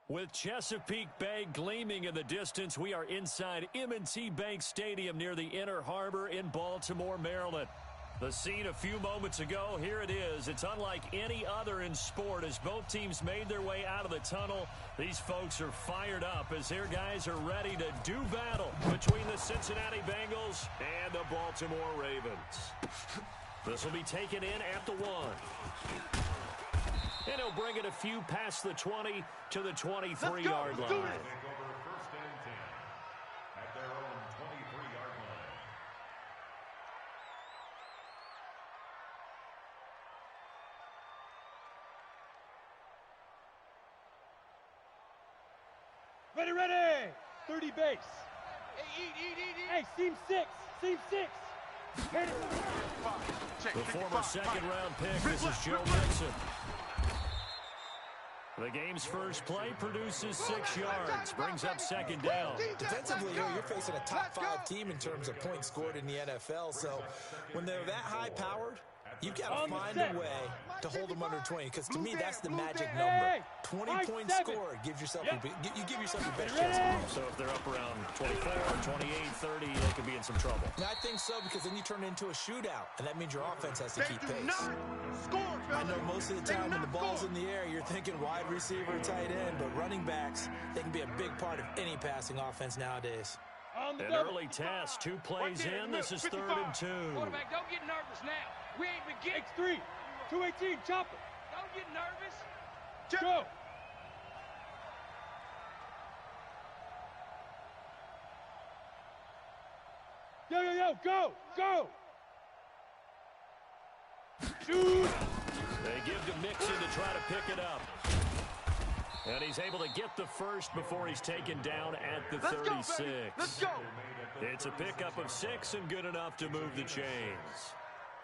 With Chesapeake Bay gleaming in the distance, we are inside M&T Bank Stadium near the Inner Harbor in Baltimore, Maryland. The scene a few moments ago, here it is. It's unlike any other in sport as both teams made their way out of the tunnel. These folks are fired up as their guys are ready to do battle between the Cincinnati Bengals and the Baltimore Ravens. This will be taken in at the 1. And he'll bring it a few past the 20 to the 23-yard line. First and 10 at their own 23-yard line. Ready, ready! 30 base. Hey, eat. Hey, seam 6. Seam 6. Hit it. The former second-round pick, this is Joe Mixon. The game's first play produces 6 yards, brings up second down. Defensively, you're facing a top 5 team in terms of points scored in the NFL. So when they're that high-powered, you've got to find a way to hold them under 20. Because to me, that's the magic number. 20 points scored gives yourself you give yourself your best chance. So if they're up around 24, 28, 30, they could be in some trouble. I think so, because then you turn it into a shootout, and that means your offense has to keep pace. I know most of the time when the ball's in the air, you're thinking wide receiver, tight end, but running backs, they can be a big part of any passing offense nowadays. An early test, 2 plays in. This is 3rd and 2. Quarterback, don't get nervous now. We ain't beginning. X3, 218, chop it. Don't get nervous. Go. Yo, go. Shoot. They give to Mixon to try to pick it up. And he's able to get the first before he's taken down at the 36. Let's go. It's a pickup of 6 and good enough to move the chains.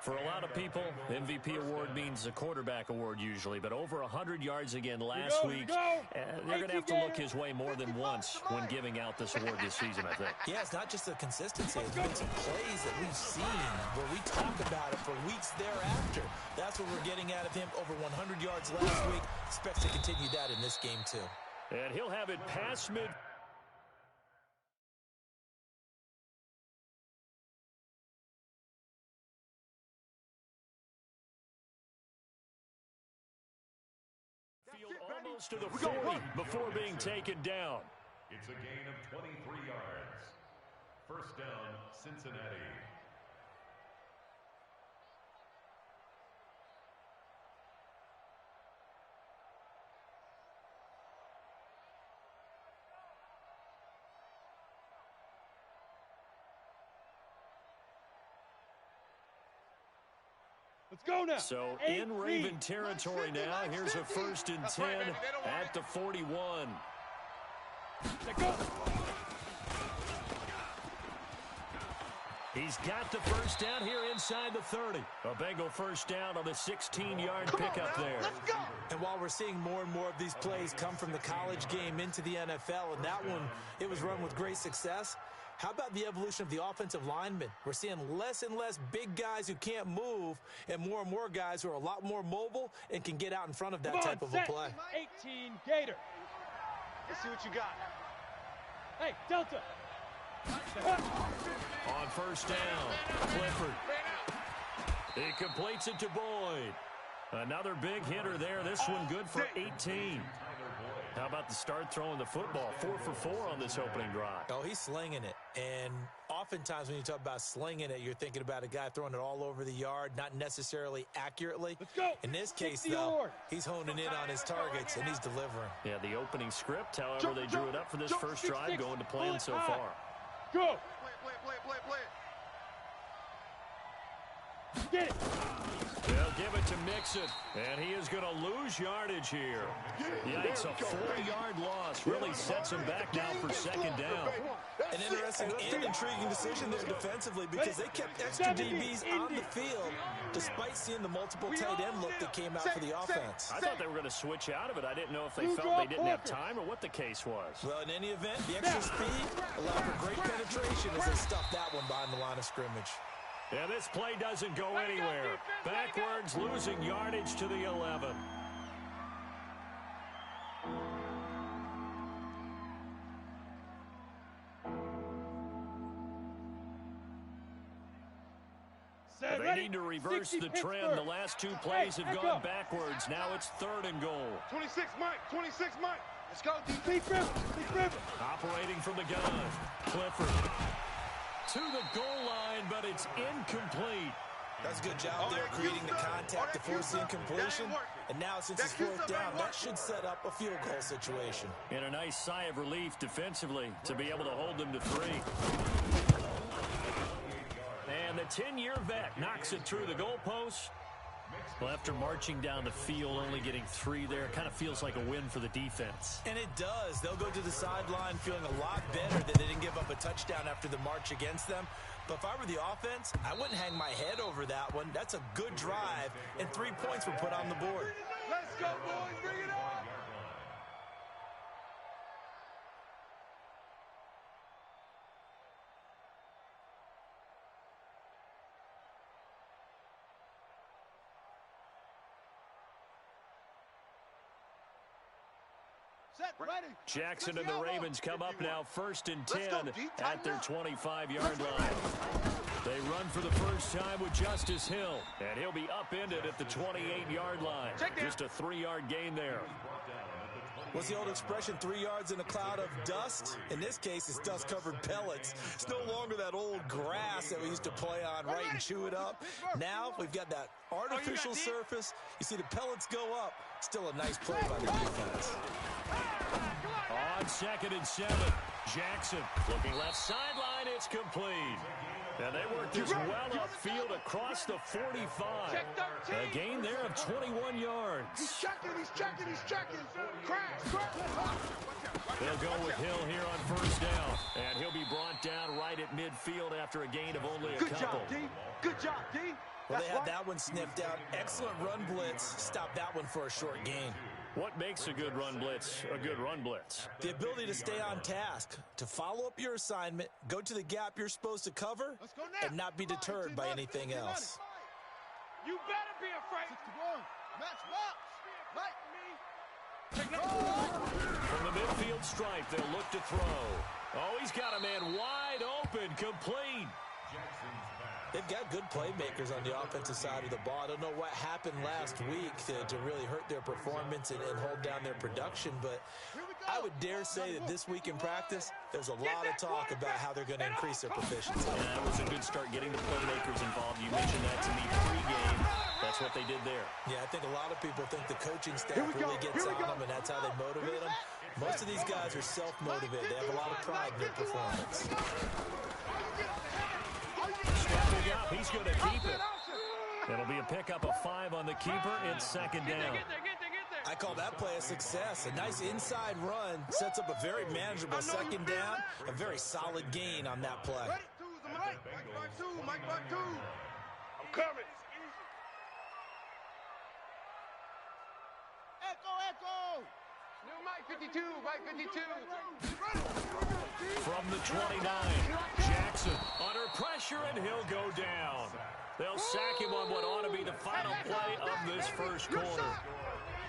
For a lot of people, MVP award means a quarterback award usually, but over 100 yards again last week. They're going to have to look his way more than once when giving out this award this season, I think. Yeah, it's not just the consistency. It's been some plays that we've seen where we talk about it for weeks thereafter. That's what we're getting out of him. Over 100 yards last week. Expects to continue that in this game, too. And he'll have it past mid. Almost to the 40 before being taken down. It's a gain of 23 yards. First down, Cincinnati. Let's go now. So in Raven territory now. Here's a 1st and 10 at the 41. Go. He's got the first down here inside the 30. A Bengal first down on the 16-yard pickup there. Let's go. And while we're seeing more and more of these plays come from the college game into the NFL, and that one, it was run with great success, how about the evolution of the offensive linemen? We're seeing less and less big guys who can't move and more guys who are a lot more mobile and can get out in front of that type of a play. 18, Gator. Let's see what you got. Hey, Delta. On first down, Clifford. He completes it to Boyd. Another big hitter there. This one good for 18. How about the start throwing the football? 4 for 4 on this opening drive. Oh, he's slinging it. And oftentimes when you talk about slinging it, you're thinking about a guy throwing it all over the yard, not necessarily accurately. Let's go. In this case, though, he's honing in on his targets, and he's delivering. Yeah, the opening script, however, they drew it up for this first drive going to plan so far. Go. Play. Get it. They'll give it to Mixon, and he is going to lose yardage here. Yikes, a 4-yard loss really sets him back now for second down. An interesting and intriguing decision there defensively because they kept extra DBs on the field despite seeing the multiple tight end look that came out for the offense. I thought they were going to switch out of it. I didn't know if they felt they didn't have time or what the case was. Well, in any event, the extra speed allowed for great penetration as they stuffed that one behind the line of scrimmage. Yeah, this play doesn't go anywhere. Backwards, losing yardage to the 11. Set, They need to reverse the trend. The last two plays have gone backwards. Now it's 3rd and goal. 26, Mike. 26, Mike. Let's go, D. Deep river. Deep river. Operating from the gun. Clifford to the goal line, but it's incomplete. That's a good job there, creating the contact to force the incompletion. And now, since it's 4th down, that should set up a field goal situation. And a nice sigh of relief defensively to be able to hold them to 3. And the 10-year vet knocks it through the goalpost. Well, after marching down the field, only getting 3 there, kind of feels like a win for the defense. And it does. They'll go to the sideline feeling a lot better that they didn't give up a touchdown after the march against them. But if I were the offense, I wouldn't hang my head over that one. That's a good drive, and 3 points were put on the board. Let's go, boys. Bring it on. Set, ready. Jackson and the Ravens come up now 1st and 10 at their 25-yard line. They run for the first time with Justice Hill, and he'll be upended at the 28-yard line. Just a 3-yard gain there. What's the old expression, 3 yards in a cloud of dust? In this case, it's dust-covered pellets. It's no longer that old grass that we used to play on, right, and chew it up. Now we've got that artificial surface. You see the pellets go up. Still a nice play by the defense. On 2nd and 7, Jackson looking left sideline. It's complete. And they work this well upfield across the 45. A gain there of 21 yards. He's checking. Crash. They'll go with Hill here on 1st down. And he'll be brought down right at midfield after a gain of only a couple. Good job, D. Well, they had that one sniffed out. Excellent run blitz. Stop that one for a short gain. What makes a good run blitz a good run blitz? The ability to stay on task, to follow up your assignment, go to the gap you're supposed to cover, and not be deterred by anything else. You better be afraid. 61. Match box. Like me. From the midfield stripe, they'll look to throw. Oh, he's got a man wide open, complete. They've got good playmakers on the offensive side of the ball. I don't know what happened last week to really hurt their performance and hold down their production, but I would dare say that this week in practice, there's a lot of talk about how they're going to increase their proficiency. Yeah, that was a good start getting the playmakers involved. You mentioned that to me pre-game. That's what they did there. Yeah, I think a lot of people think the coaching staff really gets on them, and that's how they motivate them. Most of these guys are self-motivated. They have a lot of pride in their performance. Stepping up, he's going to keep it. It'll be a pickup of 5 on the keeper. It's 2nd down. Get there. I call that play a success. A nice inside run sets up a very manageable 2nd down. A very solid gain on that play. Mike, I'm coming. Echo. New Mike 52. From the 29, Jackson under pressure, and he'll go down. They'll sack him on what ought to be the final play of this first quarter.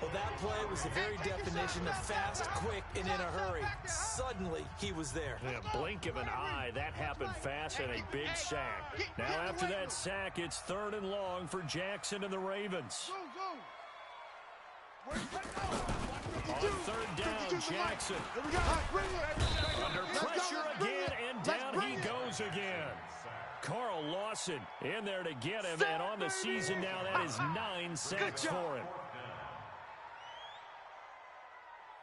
Well, that play was the very definition of fast, quick, and in a hurry. Suddenly, he was there. In a blink of an eye, that happened fast, and a big sack. Now after that sack, it's 3rd and long for Jackson and the Ravens. On 3rd down, Jackson. Under pressure again, and down he goes again. Carl Lawson in there to get him, and on the season now, that is 9 sacks for him.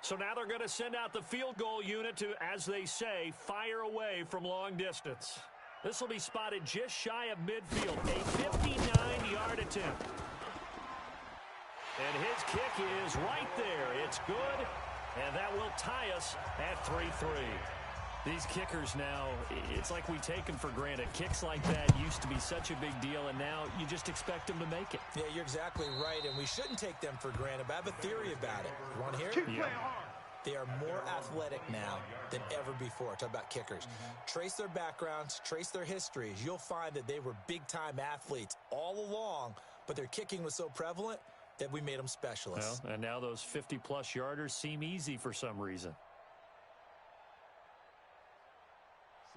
So now they're going to send out the field goal unit to, as they say, fire away from long distance. This will be spotted just shy of midfield, a 59-yard attempt. And his kick is right there. It's good, and that will tie us at 3-3. These kickers now, it's like we take them for granted. Kicks like that used to be such a big deal, and now you just expect them to make it. Yeah, you're exactly right, and we shouldn't take them for granted, but I have a theory about it. You want to hear it? Yeah. They are more athletic now than ever before. Talk about kickers. Trace their backgrounds, trace their histories. You'll find that they were big-time athletes all along, but their kicking was so prevalent that we made them specialists. Well, and now those 50-plus yarders seem easy for some reason.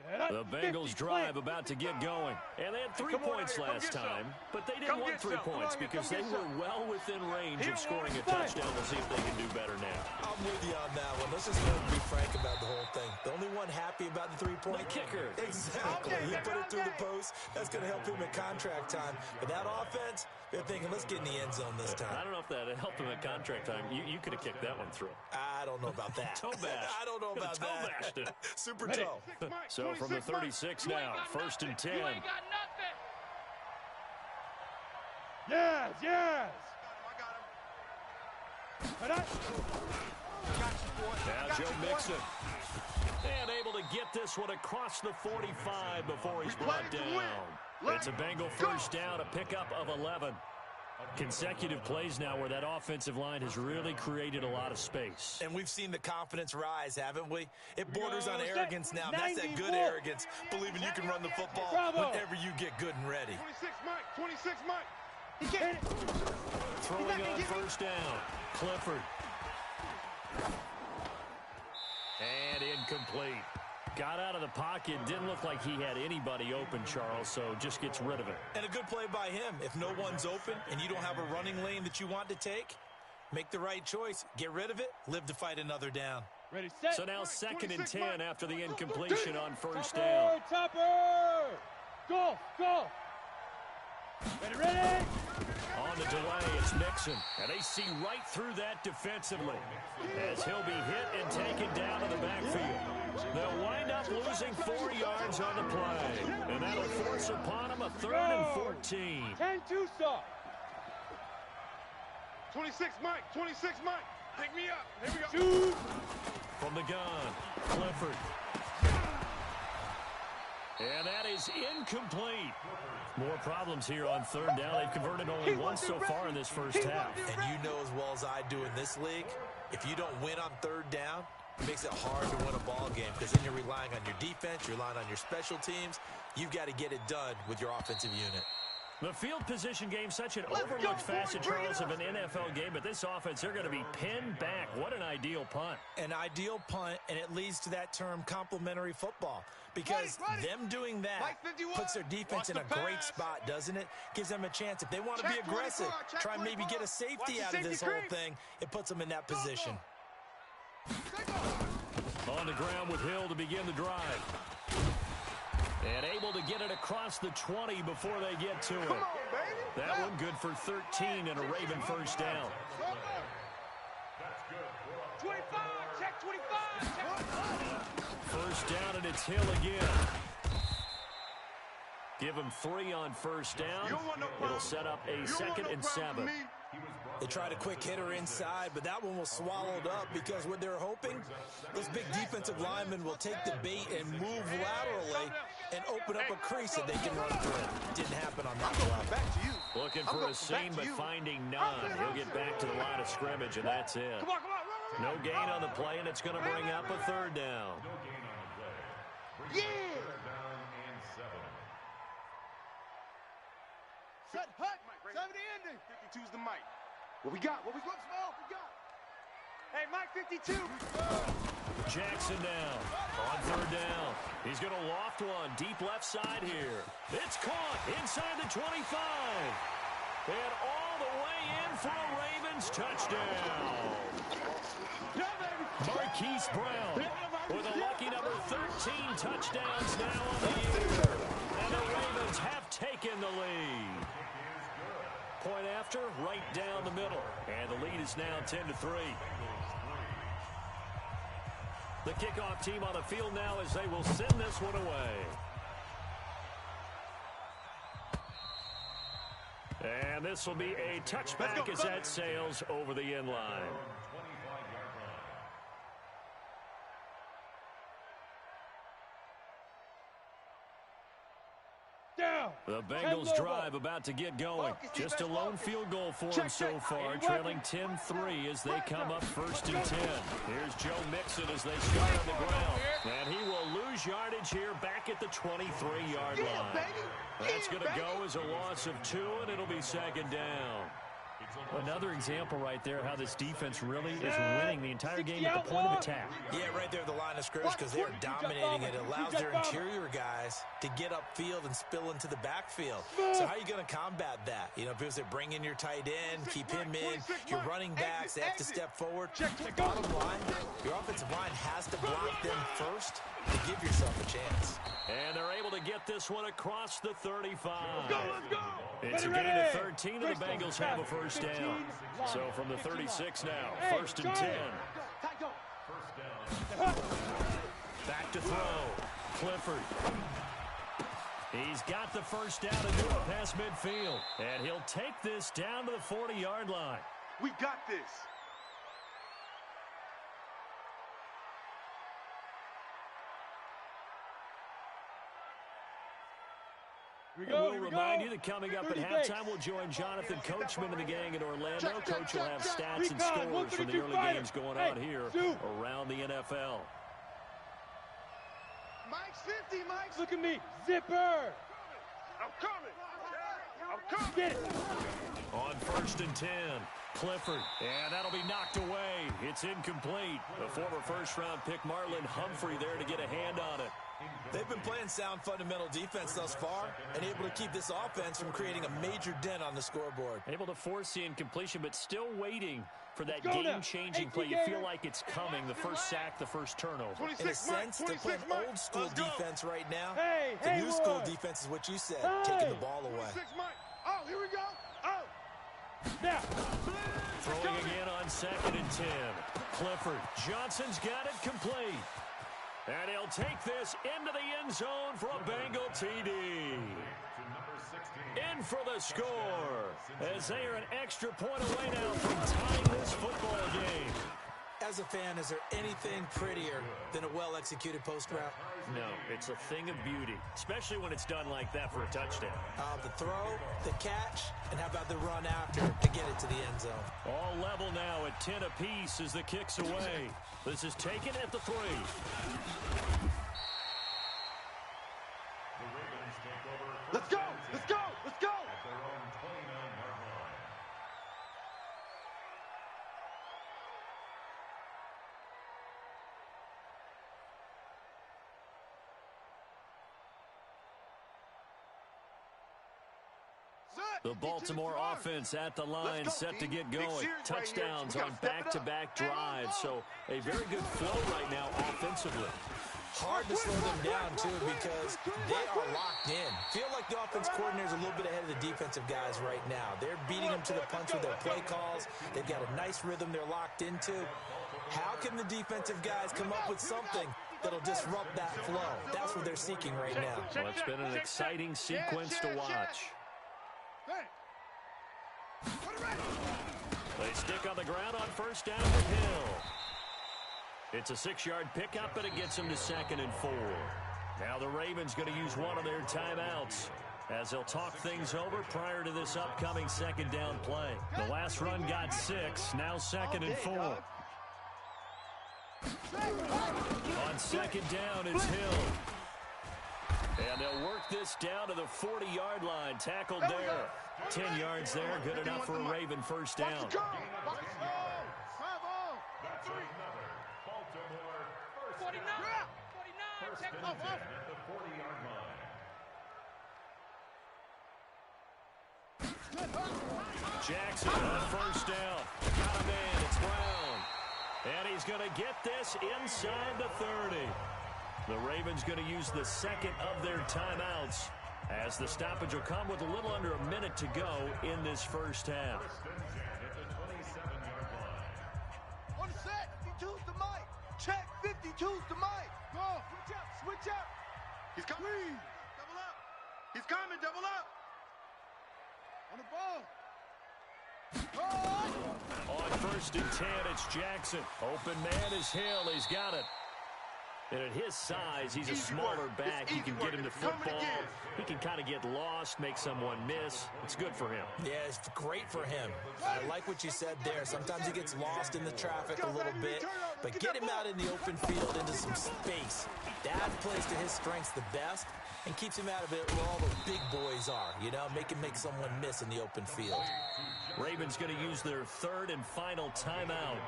The Bengals drive about to get going. And they had 3 points last time, but they didn't want 3 points because they were well within range of scoring a touchdown. We'll see if they can do better now. I'm with you on that one. Let's just be frank about the whole thing. The only one happy about the 3-point kicker. Exactly. He put it through the post. That's going to help him at contract time. But that offense, they're thinking, let's get in the end zone this time. I don't know if that helped him at contract time. You could have kicked that one through. I don't know about that. Toe bash. I don't know about that. Toe bashed it. Super toe. So from the 36 now, 1st and 10. You ain't got nothing. Yes, yes. Now Joe Mixon. And able to get this one across the 45 before he's brought down. It's a Bengal first down, a pickup of 11. Consecutive plays now where that offensive line has really created a lot of space. And we've seen the confidence rise, haven't we? It borders on arrogance now. That's that good arrogance, believing you can run the football whenever you get good and ready. 26 Mike. He can't. Throwing on first down. Clifford. And incomplete. Got out of the pocket. Didn't look like he had anybody open, Charles, so just gets rid of it. And a good play by him. If no one's open and you don't have a running lane that you want to take, make the right choice. Get rid of it. Live to fight another down. Ready, set. So now 2nd and 10 after the incompletion on first down. Topper! Go, go! Ready, ready! On the delay, it's Mixon. And they see right through that defensively as he'll be hit and taken down to the backfield. They'll wind up losing 4 yards on the play. And that'll force upon them a 3rd and 14. 10-2 stop. 26 Mike. Pick me up. Here we go. Shoot. From the gun, Clifford. And that is incomplete. More problems here on 3rd down. They've converted only once so far in this first half. And you know as well as I do in this league, if you don't win on 3rd down, it makes it hard to win a ball game because then you're relying on your defense, you're relying on your special teams. You've got to get it done with your offensive unit. The field position game, such an overlooked facet, Charles, of an NFL game, but this offense, they're going to be pinned back. What an ideal punt. An ideal punt, and it leads to that term complementary football because them doing that puts their defense in a great spot, doesn't it? Gives them a chance. If they want to be aggressive, try and maybe get a safety out of this whole thing, it puts them in that position. On the ground with Hill to begin the drive. And able to get it across the 20 before they get to it. That one good for 13 and a Raven first down. 25. Check 25. First down, and it's Hill again. Give him 3 on first down. It'll set up a 2nd and 7. They tried a quick hitter inside, but that one was swallowed up because what they're hoping, those big defensive linemen will take the bait and move laterally and open up a crease that they can run through. Didn't happen on that play. Back to you. Looking for a seam, but finding none. He'll get back to the line of scrimmage, and that's it. Come on. No gain on the play, and it's going to bring up a 3rd down. Yeah! Set, hut, 70 ending. 52's the Mike. What we got? What we got? Small, we got. Hey, Mike 52. Jackson down on 3rd down. He's going to loft one deep left side here. It's caught inside the 25. And all the way in for a Ravens touchdown. Marquise Brown with a lucky number 13 touchdowns now on the year. And the Ravens have taken the lead. Point after, right down the middle. And the lead is now 10-3. The kickoff team on the field now as they will send this one away. And this will be a touchback as that sails over the end line. The Bengals drive about to get going. Just a lone field goal for them so far, trailing 10-3 as they come up 1st and 10. Here's Joe Mixon as they start on the ground. And he will lose yardage here back at the 23-yard line. That's going to go as a loss of 2, and it'll be 2nd down. Another example right there how this defense really is winning the entire game at the point of attack. Yeah, right there at the line of scrimmage because they're dominating it. It allows their interior guys to get upfield and spill into the backfield. So how are you going to combat that? You know, because they bring in your tight end, keep him in. Your running backs, they have to step forward. Bottom line, your offensive line has to block them first to give yourself a chance. And they're able to get this one across the 35. Let's go! It's a gain of 13, and the Bengals have a first down. So from the 36 now, first and 10. Back to throw. Clifford. He's got the first down and do it past midfield. And he'll take this down to the 40-yard line. We got this. We'll remind you that coming up at halftime, we'll join Jonathan Coachman and the gang in Orlando. Coach will have stats and scores from the early games going on here around the NFL. Mike's 50, Mike. Look at me. Zipper. I'm coming. I'm coming. Get it. On first and 10, Clifford, and that'll be knocked away. It's incomplete. The former first-round pick Marlon Humphrey there to get a hand on it. They've been playing sound fundamental defense thus far and able to keep this offense from creating a major dent on the scoreboard. Able to force the incompletion, but still waiting for that game-changing play. You feel like it's coming, the first sack, the first turnover. In a sense, they're playing old-school defense right now. The new-school defense is what you said, taking the ball away. Oh, here we go. Oh. Now. Throwing again on second and 10. Clifford. Johnson's got it complete. And he'll take this into the end zone for a Bengal TD. In for the score, as they are an extra point away now from tying this football game. As a fan, is there anything prettier than a well-executed post route? No, it's a thing of beauty, especially when it's done like that for a touchdown. The throw, the catch, and how about the run after to get it to the end zone? All level now at 10 apiece as the kick's away. This is taken at the 3. Let's go! Let's go! Let's go! At their own 29-yard line. The Baltimore offense at the line, set to get going. Touchdowns on back-to-back drives, so a very good flow right now offensively. Hard to slow them down, too, because they are locked in. Feel like the offense coordinator is a little bit ahead of the defensive guys right now. They're beating them to the punch with their play calls. They've got a nice rhythm they're locked into. How can the defensive guys come up with something that'll disrupt that flow? That's what they're seeking right now. Well, it's been an exciting sequence to watch. They stick on the ground on first down with Hill. It's a 6-yard pickup, and it gets them to 2nd and 4. Now the Ravens going to use one of their timeouts as they'll talk things over prior to this upcoming 2nd down play. The last run got 6, now 2nd and 4. On 2nd down, it's Hill. And they'll work this down to the 40-yard line. Tackled there. 10 yards there. Good enough for a Raven first down. That's another Baltimore first 49. down. 49. First Take and off. 10 at the 40-yard line. Jackson on first down. Got him in. It's Brown. And he's going to get this inside the 30. The Ravens going to use the second of their timeouts as the stoppage will come with a little under a minute to go in this first half. First and 10 at the 27-yard line. On set, 52's the mic. Check, 52's the mic. Go, switch up, switch up. He's coming. Double up. He's coming, double up. On the ball. On first and 10, it's Jackson. Open man is Hill. He's got it. And at his size, he's a smaller back. He can get him to football. He can kind of get lost, make someone miss. It's good for him. Yeah, it's great for him. I like what you said there. Sometimes he gets lost in the traffic a little bit, but get him out in the open field into some space. That plays to his strengths the best and keeps him out of it where all the big boys are, you know, make him make someone miss in the open field. Ravens going to use their third and final timeout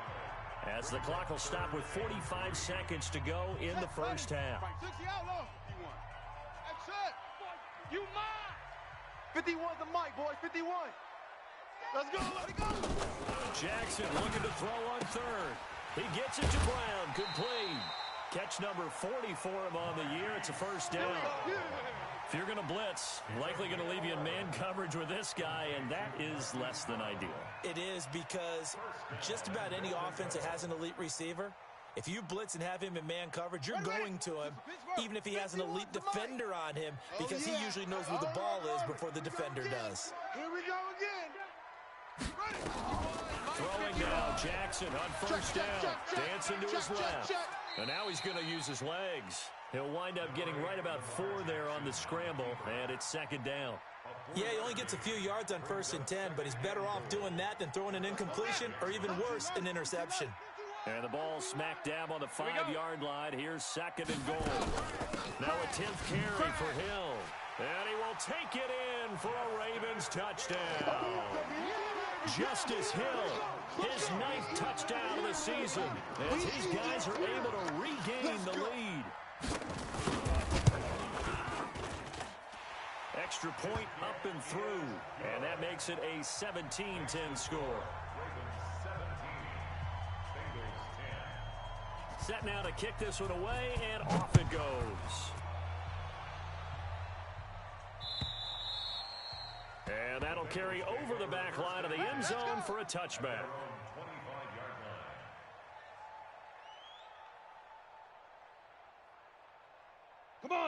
as the clock will stop with 45 seconds to go in the first half. 51's the mic, boys. 51. Let's go. Let it go. Jackson looking to throw on third. He gets it to Brown. Complete. Catch number 40 for him on the year. It's a first down. If you're going to blitz, likely going to leave you in man coverage with this guy, and that is less than ideal. It is, because just about any offense that has an elite receiver, if you blitz and have him in man coverage, you're going to him, even if he has an elite defender on him, because he usually knows where the ball is before the defender does. Here we go again. Throwing now, Jackson on first down. Dancing to his left. And now he's going to use his legs. He'll wind up getting right about 4 there on the scramble, and it's second down. Yeah, he only gets a few yards on 1st and 10, but he's better off doing that than throwing an incompletion or even worse, an interception. And the ball smack dab on the 5-yard line. Here's second and goal. Now a 10th carry for Hill. And he will take it in for a Ravens touchdown. Justice Hill, his 9th touchdown of the season, as his guys are able to regain the lead. Extra point up and through, and that makes it a 17-10 score. Set now to kick this one away, and off it goes. And that'll carry over the back line of the end zone for a touchback.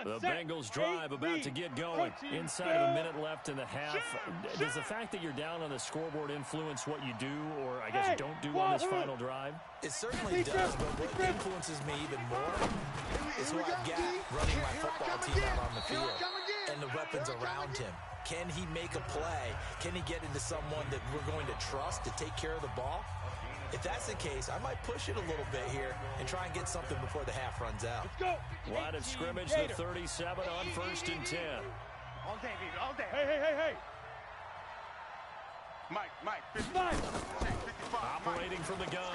The Bengals drive about to get going. Inside of a minute left in the half. Does the fact that you're down on the scoreboard influence what you do, or I guess don't do on this final drive? It certainly does, but what influences me even more is who I've got running my football team out on the field and the weapons around him. Can he make a play? Can he get into someone that we're going to trust to take care of the ball? If that's the case, I might push it a little bit here and try and get something before the half runs out. Line of scrimmage, the 37 on 1st and 10. All day, baby, all day. Hey. Mike, 55. Operating from the gun.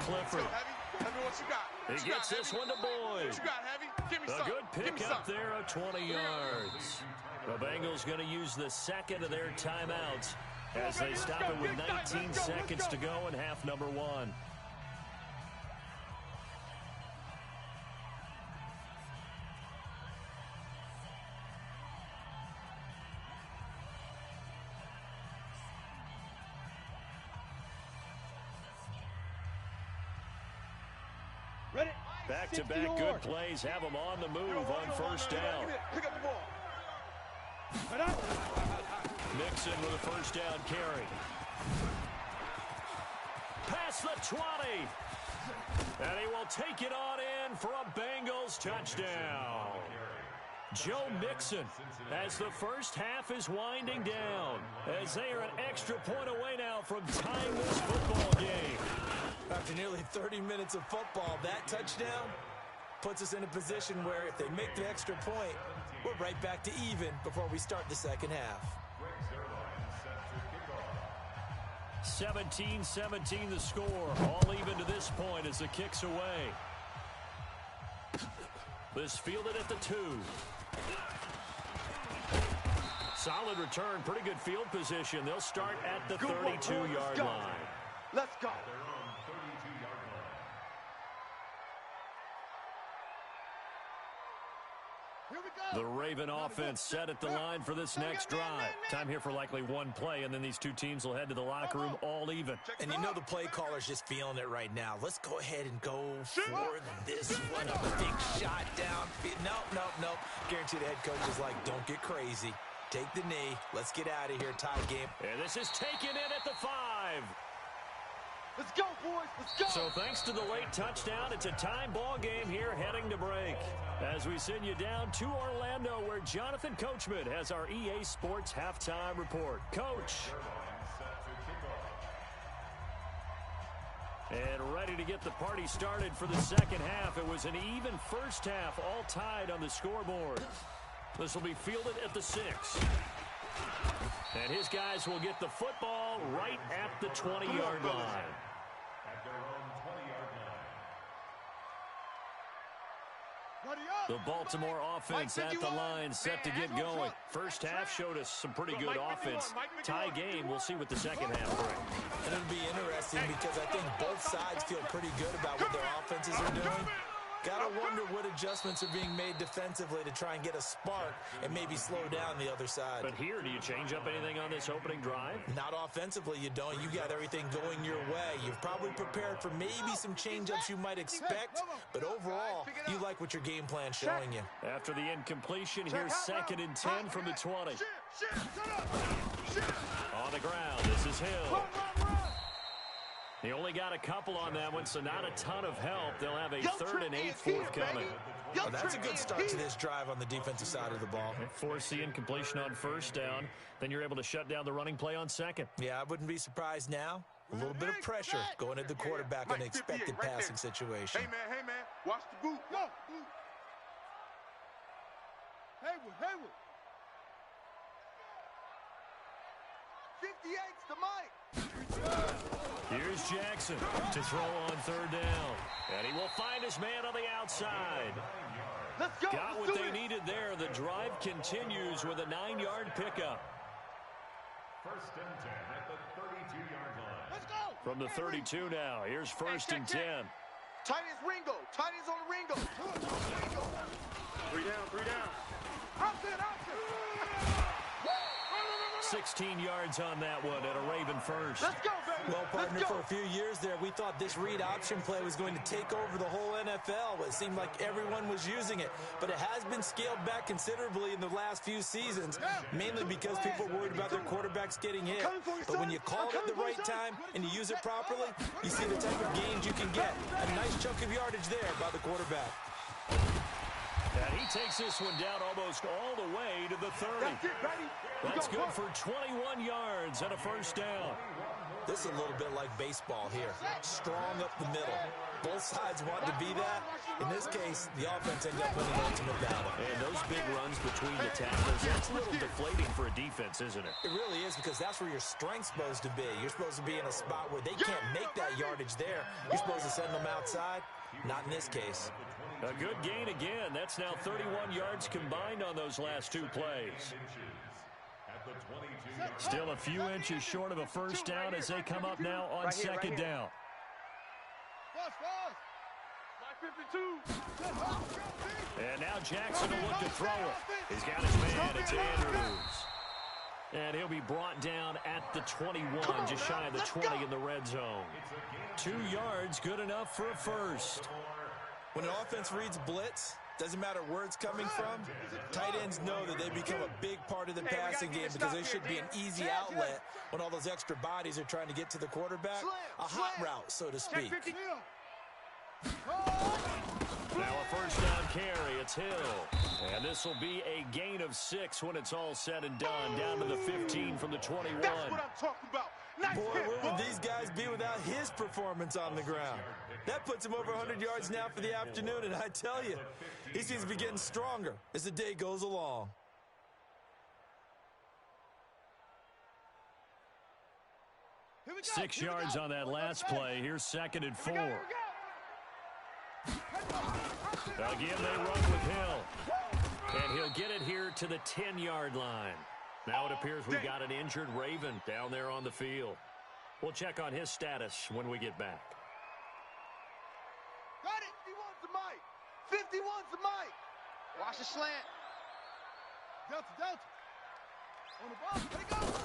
Clifford. Heavy, what you got? He gets this one to Boyd. What you got, Heavy? Give me A some. good pick up there of 20 yards. The Bengals going to use the second of their timeouts as they stop it with 19 seconds to go in half number 1. Ready? Back-to-back good plays have them on the move on first down. Pick up the ball. Mixon with a first down carry. Past the 20. And he will take it on in for a Bengals touchdown. Joe Mixon, as the first half is winding down, as they are an extra point away now from tying this football game. After nearly 30 minutes of football, that touchdown puts us in a position where if they make the extra point, we're right back to even before we start the second half. 17-17 the score. All even to this point as the kick's away. This fielded at the 2. Solid return. Pretty good field position. They'll start at the 32-yard line. Let's go. The Raven offense set at the line for this next drive. Time here for likely one play, and then these two teams will head to the locker room all even. And you know the play caller's just feeling it right now. Let's go ahead and go for this one. A big shot down. Nope. Guarantee the head coach is like, don't get crazy. Take the knee. Let's get out of here. Tie game. And this is taken in at the 5. Let's go, boys. Let's go. So thanks to the late touchdown, it's a tie ball game here heading to break. As we send you down to Orlando, where Jonathan Coachman has our EA Sports halftime report. Coach. And ready to get the party started for the second half. It was an even first half, all tied on the scoreboard. This will be fielded at the 6. And his guys will get the football right at the 20-yard line. At their own 20-yard line. The Baltimore offense at the line, set to get going. First half showed us some pretty good offense. Tie game, we'll see what the second half brings. And it'll be interesting because I think both sides feel pretty good about what their offenses are doing. Gotta wonder what adjustments are being made defensively to try and get a spark and maybe slow down the other side. But here, do you change up anything on this opening drive? Not offensively, you don't. You got everything going your way. You've probably prepared for maybe some change-ups you might expect, but overall, you like what your game plan's showing you. After the incompletion, here's 2nd and 10 from the 20. On the ground, this is Hill. He only got a couple on that one, so not a ton of help. They'll have a 3rd and 8 forthcoming. Well, that's a good start to this drive on the defensive side of the ball. Force the incompletion on 1st down. Then you're able to shut down the running play on 2nd. Yeah, I wouldn't be surprised now. A little bit of pressure going at the quarterback in an expected passing situation. Hey, man, watch the boot. Go. Haywood. 58's the Mike. Here's Jackson to throw on 3rd down. And he will find his man on the outside. Let's go. Got what they needed there. The drive continues with a 9-yard pickup. 1st and 10 at the 32-yard line. Let's go. From the 32 now, here's 1st and 10. Tight ends Ringo. Tight ends on the Ringo. 3 down. Option. 16 yards on that one at a Raven first. Let's go, baby. Well, partner, for a few years there, we thought this read option play was going to take over the whole NFL. It seemed like everyone was using it, but it has been scaled back considerably in the last few seasons, mainly because people are worried about their quarterbacks getting hit. But when you call it at the right time and you use it properly, you see the type of gains you can get. A nice chunk of yardage there by the quarterback. And he takes this one down almost all the way to the 30. That's it, baby. That's good for 21 yards and a 1st down. This is a little bit like baseball here. Strong up the middle. Both sides want to be that. In this case, the offense ended up winning the ultimate battle. And those big runs between the tackles, that's a little deflating for a defense, isn't it? It really is, because that's where your strength's supposed to be. You're supposed to be in a spot where they can't make that yardage there. You're supposed to send them outside. Not in this case. A good gain again. That's now 31 yards combined on those last 2 plays. Still a few inches short of a 1st down as they come up now on 2nd down. And now Jackson will look to throw it. He's got his man. It's Andrews. And he'll be brought down at the 21, just shy of the 20 in the red zone. 2 yards, good enough for a 1st. When an offense reads blitz, doesn't matter where it's coming from, tight ends know that they become a big part of the passing game because they should be an easy outlet when all those extra bodies are trying to get to the quarterback. A hot route, so to speak. Now a 1st down carry. It's Hill. And this will be a gain of 6 when it's all said and done. Down to the 15 from the 21. That's what I'm talking about. Nice Boy, hit, where would these guys be without his performance on the ground? That puts him over 100 yards now for the afternoon, and I tell you, he seems to be getting stronger as the day goes along. Here we go. 6 yards on that last play. Here's 2nd and 4. Again, they run with Hill. And he'll get it here to the 10-yard line. Now it appears we've got an injured Raven down there on the field. We'll check on his status when we get back. Got it. 51's the Mike. 51's the Mike. Watch the slant. Delta. On the ball. There he goes.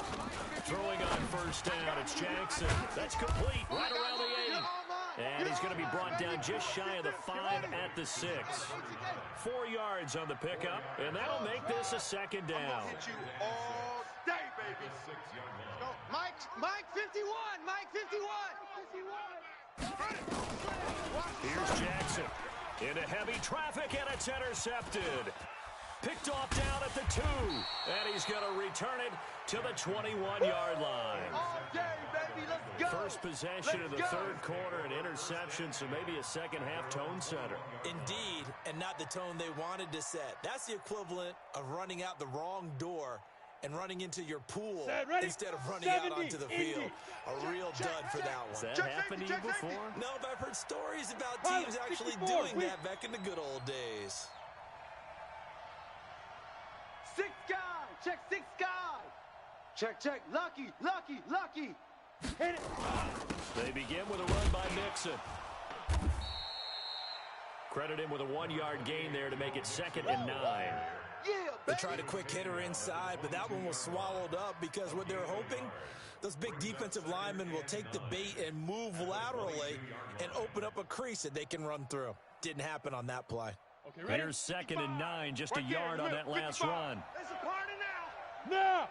Throwing on 1st down, it's Jackson. That's complete, right around the 8. And he's going to be brought down just shy of the 5 at the 6. 4 yards on the pickup, and that'll make this a 2nd down. I'm gonna hit you all day, baby. Mike 51. Mike 51. Here's Jackson into heavy traffic, and it's intercepted. Picked off down at the 2, and he's going to return it to the 21-yard line. All day, baby. Let's go. First possession of the 3rd quarter, an interception, so maybe a second-half tone setter. Indeed, and not the tone they wanted to set. That's the equivalent of running out the wrong door and running into your pool instead of running out onto the field. A real dud for that one. Has that happened to you before? No, but I've heard stories about teams actually doing that back in the good old days. Six guy. Check six guy. Check. Lucky. Hit it. They begin with a run by Mixon. Credit him with a 1-yard gain there to make it 2nd and 9. Yeah, They tried a quick hitter inside, but that one was swallowed up because what they're hoping, those big defensive linemen will take the bait and move laterally and open up a crease that they can run through. Didn't happen on that play. Okay, ready? Here's 2nd and 9, just a yard on that last run. It's a party now. Now.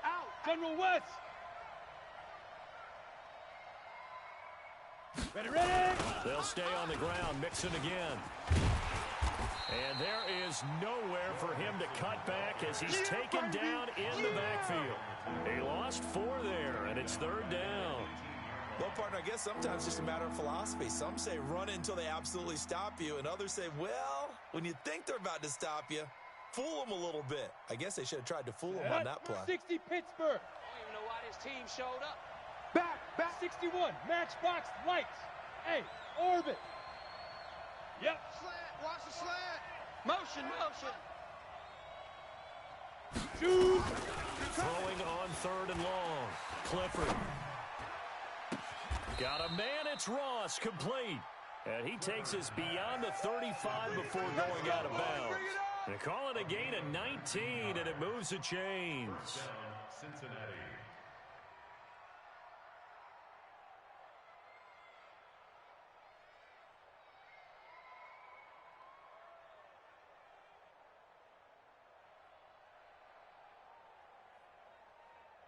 Out. General West. Ready. They'll stay on the ground. Mixon again. And there is nowhere for him to cut back as he's taken down in the backfield. He lost 4 there, and it's 3rd down. Well, partner, I guess sometimes it's just a matter of philosophy. Some say run until they absolutely stop you, and others say, well, when you think they're about to stop you, fool them a little bit. I guess they should have tried to fool them on that play. 60 Pittsburgh. I don't even know why this team showed up. Back 61. Matchbox lights. Hey, orbit. Yep. Slant. Watch the slant. Motion. Shoot. Throwing on 3rd and long. Clifford. Got a man, it's Ross, complete. And he takes us beyond the 35 before going out of bounds. They call it a gain of 19, and it moves the chains. Cincinnati.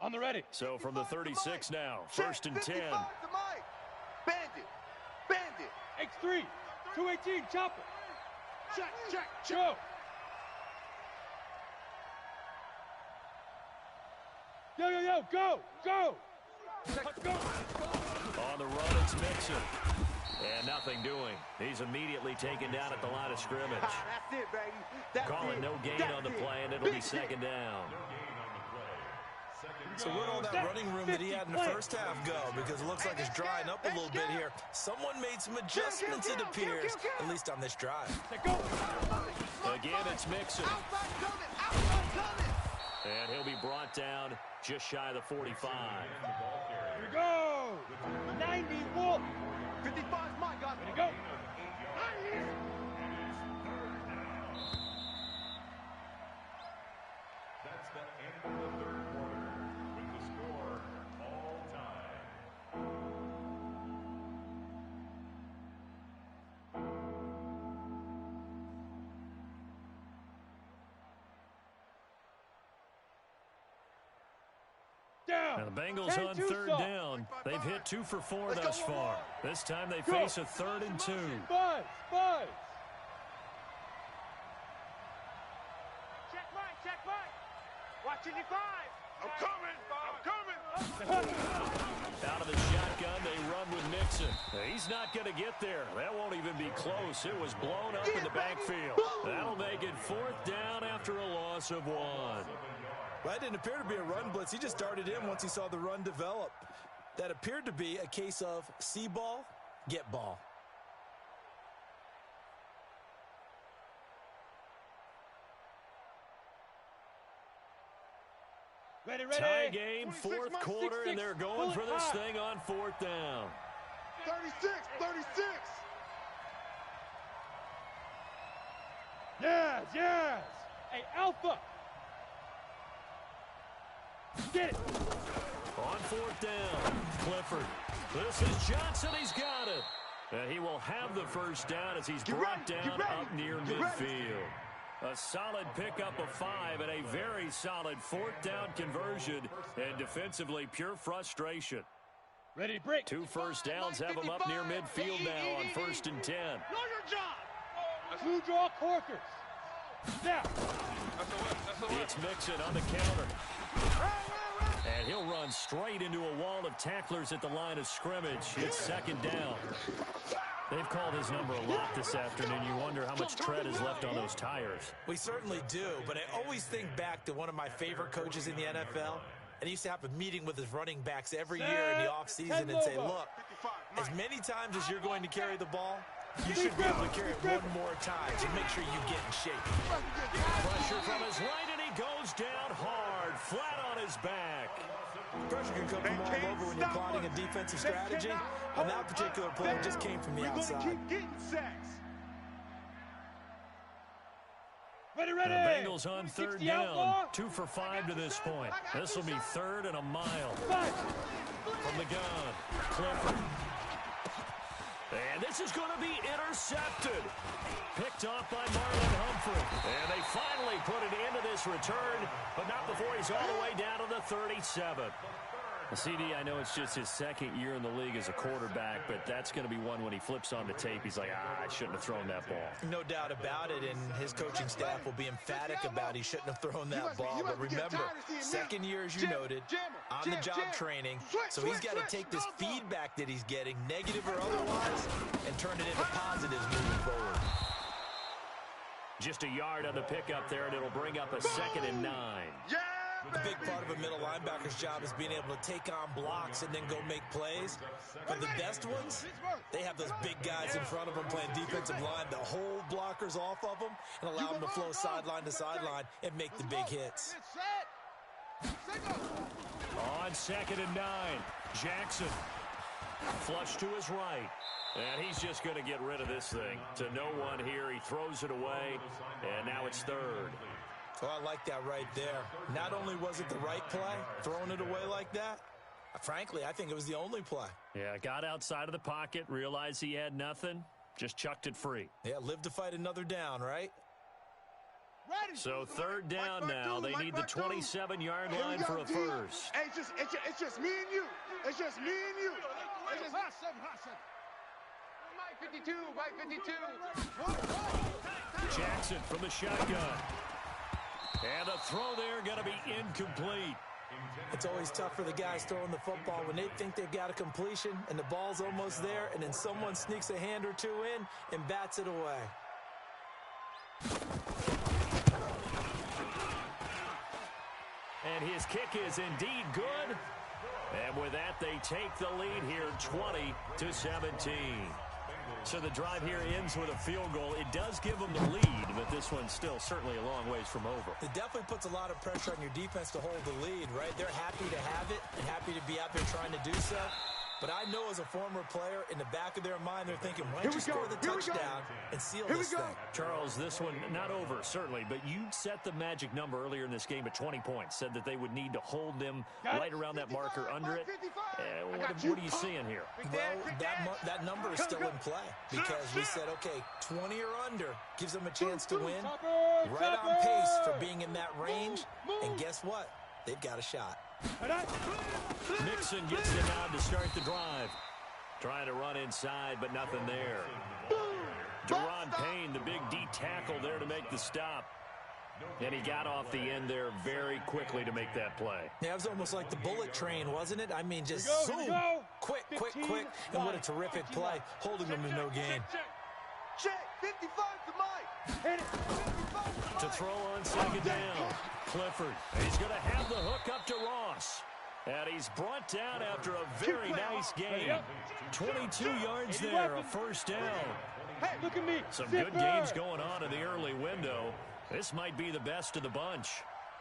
On the ready. So from the 36 now, 1st and 10. Bandit. X3. 218. Chopper. Check. Go. Yo. Go. Let's go. On the run, it's Mixon. And nothing doing. He's immediately taken down at the line of scrimmage. That's it, baby. That's Calling it. no gain on the play, and it'll be 2nd down. So where'd all that running room that he had in the first half go? Because it looks like it's drying up a little bit here. Someone made some adjustments, it appears, at least on this drive. Go. Again, it's Mixon. Outside coming. And he'll be brought down just shy of the 45. Here we go. 90 Wolf. 55's my guy. Ready to go. That's the end of the 3rd quarter with the score all time. Down. Now the Bengals on 3rd down. They've hit 2 for 4 thus far. This time they face a 3rd and 2. Buzz. Check right. Watching the 5. I'm coming. Out of the shotgun, they run with Mixon. He's not going to get there. That won't even be close. It was blown up in the backfield. That'll make it 4th down after a loss of 1. Well, that didn't appear to be a run blitz. He just darted in once he saw the run develop. That appeared to be a case of see ball, get ball. Ready. Tie game, 4th quarter, and they're going for this thing on 4th down. 36. Yes. Hey, Alpha. Get it. On 4th down, Clifford. This is Johnson. He's got it. And he will have the 1st down as he's brought down up near midfield. A solid pickup of 5 and a very solid 4th down conversion. And defensively, pure frustration. Ready to break. 2 first downs have him up near midfield now on 1st and 10. Know your job. 2 draw Corkers. Now. It's Mixon on the counter. And he'll run straight into a wall of tacklers at the line of scrimmage. It's 2nd down. They've called his number a lot this afternoon. You wonder how much tread is left on those tires. We certainly do, but I always think back to one of my favorite coaches in the NFL, and he used to have a meeting with his running backs every year in the offseason and say, look, as many times as you're going to carry the ball, you should be able to carry it one more time to make sure you get in shape. Pressure from his right, and he goes down hard, flat on his back. Pressure can come from all over when you're plotting a defensive strategy. On that particular play, it just came from the outside. We're going to keep getting sacks. The Bengals on third down, 2 for 5 to this point. This will be 3rd and a mile. From the gun, Clifford. And this is going to be intercepted. Picked off by Marlon Humphrey. And they finally put it into this return, but not before he's all the way down to the 37. CD, I know it's just his 2nd year in the league as a quarterback, but that's going to be one when he flips on the tape. He's like, I shouldn't have thrown that ball. No doubt about it, and his coaching staff will be emphatic about he shouldn't have thrown that ball. But remember, 2nd year, as you noted, on-the-job training, so he's got to take this feedback that he's getting, negative or otherwise, and turn it into positives moving forward. Just a yard on the pickup there, and it'll bring up a 2nd and 9. A big part of a middle linebacker's job is being able to take on blocks and then go make plays. But the best ones, they have those big guys in front of them playing defensive line that hold blockers off of them and allow them to flow sideline to sideline and make the big hits. On 2nd and 9, Jackson. Flush to his right. And he's just going to get rid of this thing. To no one here, he throws it away, and now it's 3rd. Oh, I like that right there. Not only was it the right play, throwing it away like that, frankly, I think it was the only play. Yeah, got outside of the pocket, realized he had nothing, just chucked it free. Yeah, live to fight another down, right? So 3rd down now. They need the 27-yard line for a first. Hey, it's just me and you. It's just me and you. Mike 52, Mike 52. Jackson from the shotgun. And the throw there going to be incomplete. It's always tough for the guys throwing the football when they think they've got a completion and the ball's almost there, and then someone sneaks a hand or two in and bats it away. And his kick is indeed good. And with that, they take the lead here, 20-17. So the drive here ends with a field goal. It does give them the lead, but this one's still certainly a long ways from over. It definitely puts a lot of pressure on your defense to hold the lead, right? They're happy to have it and happy to be out there trying to do so. But I know as a former player, in the back of their mind, they're thinking, why don't you score the touchdown and seal this thing? Charles, this one not over, certainly, but you set the magic number earlier in this game at 20 points, said that they would need to hold them right around that marker under it. What are you seeing here? Well, that number is still in play because we said, okay, 20 or under gives them a chance to win. Right on pace for being in that range. And guess what? They've got a shot. Mixon gets him out to start the drive. Trying to run inside, but nothing there. Deron Payne, the big D tackle there to make the stop. And he got off the end there very quickly to make that play. Yeah, it was almost like the bullet train, wasn't it? I mean, just zoom, quick, and what a terrific play, holding them to no gain. Check, 55 to Mike. Hit it. To throw on 2nd down, Clifford. He's going to have the hook up to Ross. And he's brought down after a very nice game. 22 yards there, a first down. Hey, look at me. Some good games going on in the early window. This might be the best of the bunch.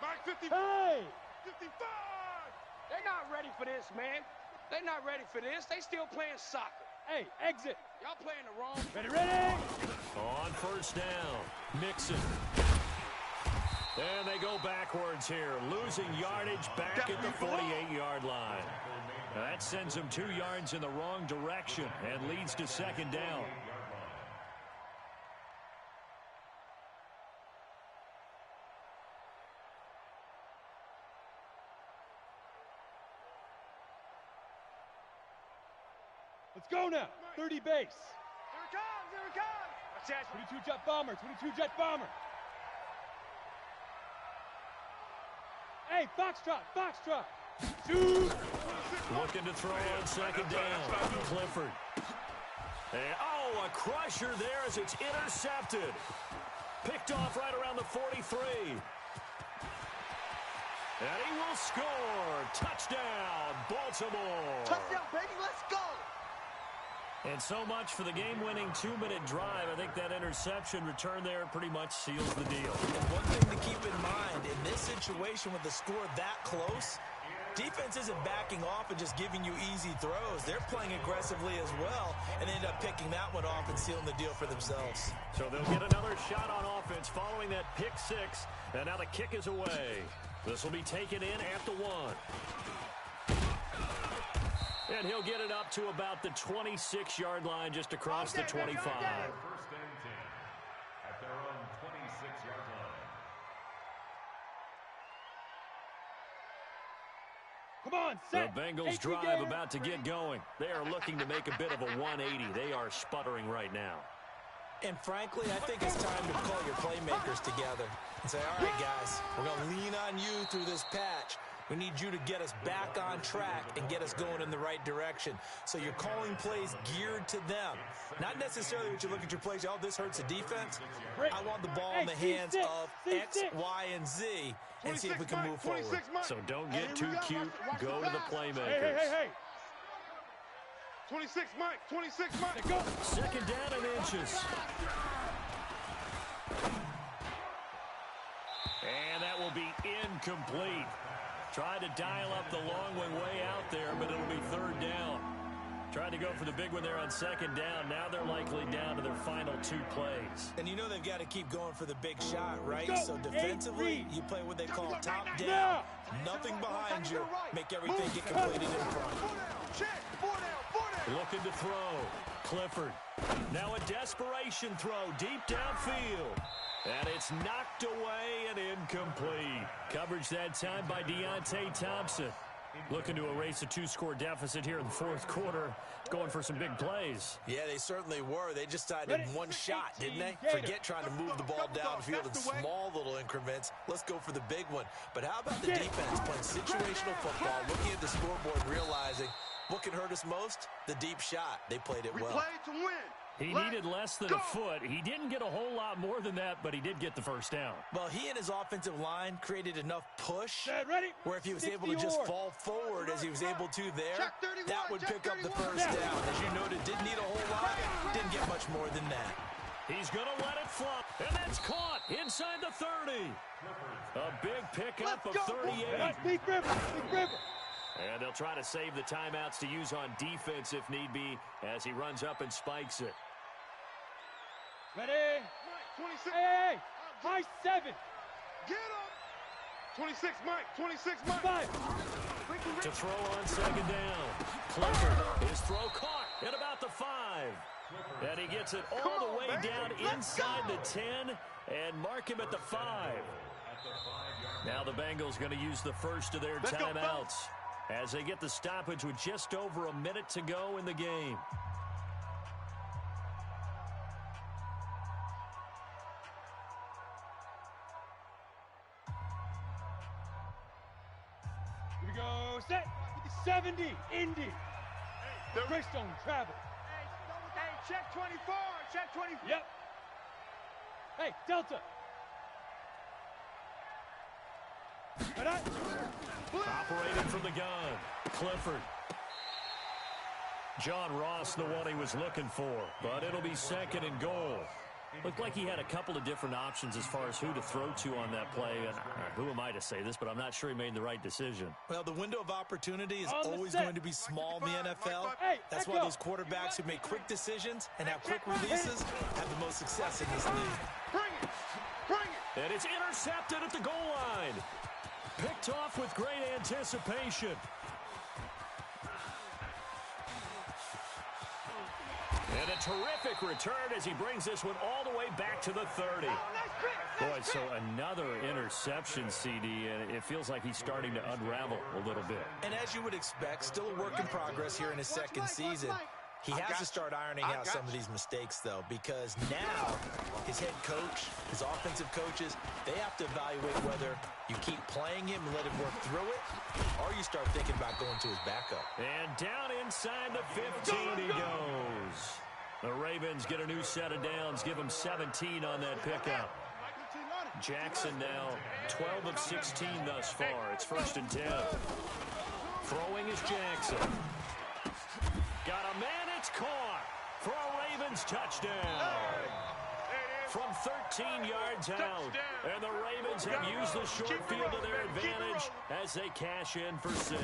Mike 55. Hey. 55. They're not ready for this, man. They're not ready for this. They still playing soccer. Hey, exit. Y'all playing the wrong. Ready. On first down, Mixon. And they go backwards here, losing yardage back at the 48-yard line. Now that sends them 2 yards in the wrong direction and leads to 2nd down. Let's go now. 30 base. Here it comes. Here it comes. Watch that. 22 jet bomber. 22 jet bomber. Hey, Foxtrot. Looking to throw on 2nd down. Clifford. And, a crusher there as it's intercepted. Picked off right around the 43. And he will score. Touchdown, Baltimore. Touchdown, baby, let's go. And so much for the game-winning 2-minute drive. I think that interception return there pretty much seals the deal. And one thing to keep in mind, in this situation with the score that close, defense isn't backing off and just giving you easy throws. They're playing aggressively as well, and they end up picking that one off and sealing the deal for themselves. So they'll get another shot on offense following that pick six, and now the kick is away. This will be taken in at the 1. And he'll get it up to about the 26-yard line, just across the 25. First and 10 at their own 26-yard line. Come on, set. The Bengals drive about to get going. They are looking to make a bit of a 180. They are sputtering right now. And frankly, I think it's time to call your playmakers together and say, all right, guys, we're going to lean on you through this patch. We need you to get us back on track and get us going in the right direction. So you're calling plays geared to them. Not necessarily what you look at your plays, oh, this hurts the defense. I want the ball in the hands of X, Y, and Z and see if we can move forward. So don't get too cute. Go to the playmakers. Hey. 26, Mike. 26, Mike. Go. Second down and inches. And that will be incomplete. Tried to dial up the long one way out there, but it'll be third down. Tried to go for the big one there on second down. Now they're likely down to their final 2 plays. And you know they've got to keep going for the big shot, right? Go. So defensively, you play what they call top down. Nothing behind you. Make everything get completed in front. Looking to throw. Clifford. Now a desperation throw deep downfield. And it's knocked away and incomplete. Coverage that time by Deontay Thompson. Looking to erase a 2-score deficit here in the fourth quarter. Going for some big plays. Yeah, they certainly were. They just decided one shot, didn't they? Forget trying to move the ball downfield in small little increments. Let's go for the big one. But how about the defense playing situational football, looking at the scoreboard and realizing what can hurt us most? The deep shot. They played it well. We played to win. He needed less than a foot. He didn't get a whole lot more than that, but he did get the first down. Well, he and his offensive line created enough push where if he was able to 60 just fall forward as he was able to there, that would pick up the first down. As you noted, didn't need a whole lot, didn't get much more than that. He's going to let it fly, and that's caught inside the 30. A big pickup of 38. Big river. And they'll try to save the timeouts to use on defense if need be as he runs up and spikes it. Ready? 26. Hey, high 7. Get up. 26, Mike. 26, Mike. 5. To throw on second down. Clifford, his throw caught at about the 5. And he gets it all the way down inside the 10 and mark him at the 5. Now the Bengals going to use the first of their timeouts as they get the stoppage with just over a minute to go in the game. Here we go. Set. 70. Indy. Greystone travel. Hey, check 24. Check 24. Yep. Hey, Delta. Operating from the gun. Clifford. John Ross, the one he was looking for, but it'll be second and goal. Looked like he had a couple of different options as far as who to throw to on that play. And who am I to say this, but I'm not sure he made the right decision. Well, the window of opportunity is always going to be small in the NFL. That's why those quarterbacks who make quick decisions and have quick releases have the most success in this league. Bring it. And it's intercepted at the goal line. Picked off with great anticipation. And a terrific return as he brings this one all the way back to the 30. Boy, so another interception, CD, and it feels like he's starting to unravel a little bit. And as you would expect, still a work in progress here in his second season. He has to start ironing out some of these mistakes, though, because now his head coach, his offensive coaches, they have to evaluate whether you keep playing him and let him work through it, or you start thinking about going to his backup. And down inside the 15 he goes. The Ravens get a new set of downs, give them 17 on that pickup. Jackson now 12 of 16 thus far. It's 1st and 10. Throwing is Jackson. Got a man, it's caught for a Ravens touchdown. From 13 yards out. And the Ravens have used the short field to their advantage as they cash in for 6.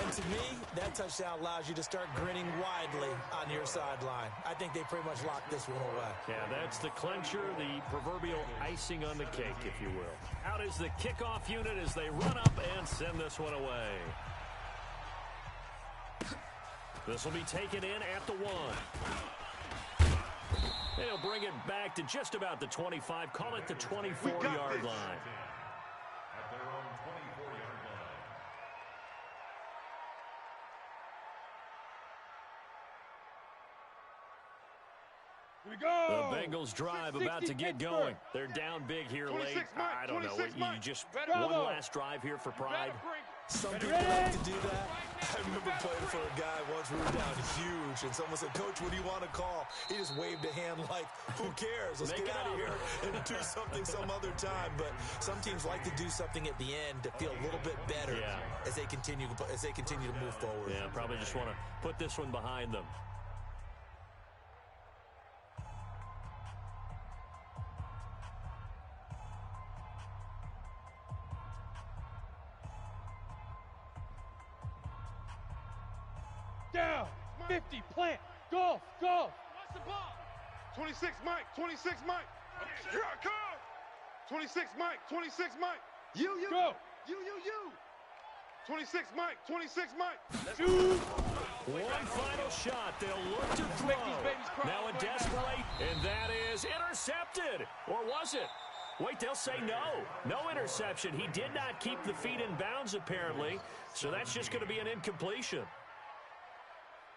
And to me, that touchdown allows you to start grinning widely on your sideline. I think they pretty much locked this one away. Yeah, that's the clincher, the proverbial icing on the cake, if you will. Out is the kickoff unit as they run up and send this one away. This will be taken in at the 1. They'll bring it back to just about the 25. Call it the 24-yard line. At their own 24-yard line. Here we go. The Bengals drive about to get going. They're down big here late. I don't know. You just one last drive here for pride. Some people like to do that. I remember playing for a guy once. We were down huge, and someone said, "Coach, what do you want to call?" He just waved a hand like, "Who cares? Let's get out of here and do something some other time." But some teams like to do something at the end to feel a little bit better as they continue to move forward. Yeah, probably just want to put this one behind them. Down. 50. Plant. Golf. Golf. Watch the ball. 26, Mike. 26, Mike. Here I come. 26, Mike. 26, Mike. You. Go. You. 26, Mike. 26, Mike. Shoot. One final shot. They'll look to throw. Make these babies cry. Now a desperate, and that is intercepted. Or was it? Wait, they'll say no. No interception. He did not keep the feet in bounds, apparently. So that's just going to be an incompletion.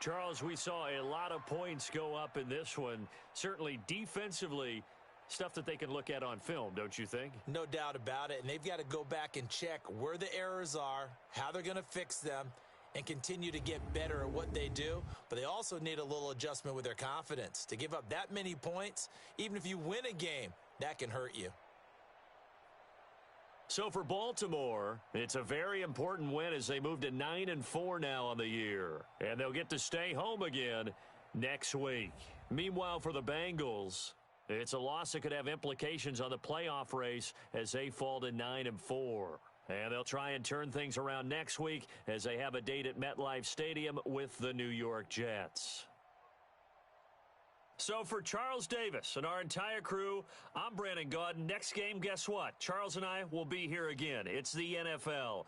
Charles, we saw a lot of points go up in this one. Certainly defensively, stuff that they can look at on film, don't you think? No doubt about it. And they've got to go back and check where the errors are, how they're going to fix them, and continue to get better at what they do. But they also need a little adjustment with their confidence. To give up that many points, even if you win a game, that can hurt you. So for Baltimore, it's a very important win as they move to 9-4 now on the year. And they'll get to stay home again next week. Meanwhile, for the Bengals, it's a loss that could have implications on the playoff race as they fall to 9-4. And they'll try and turn things around next week as they have a date at MetLife Stadium with the New York Jets. So for Charles Davis and our entire crew, I'm Brandon Gaudin. Next game, guess what? Charles and I will be here again. It's the NFL.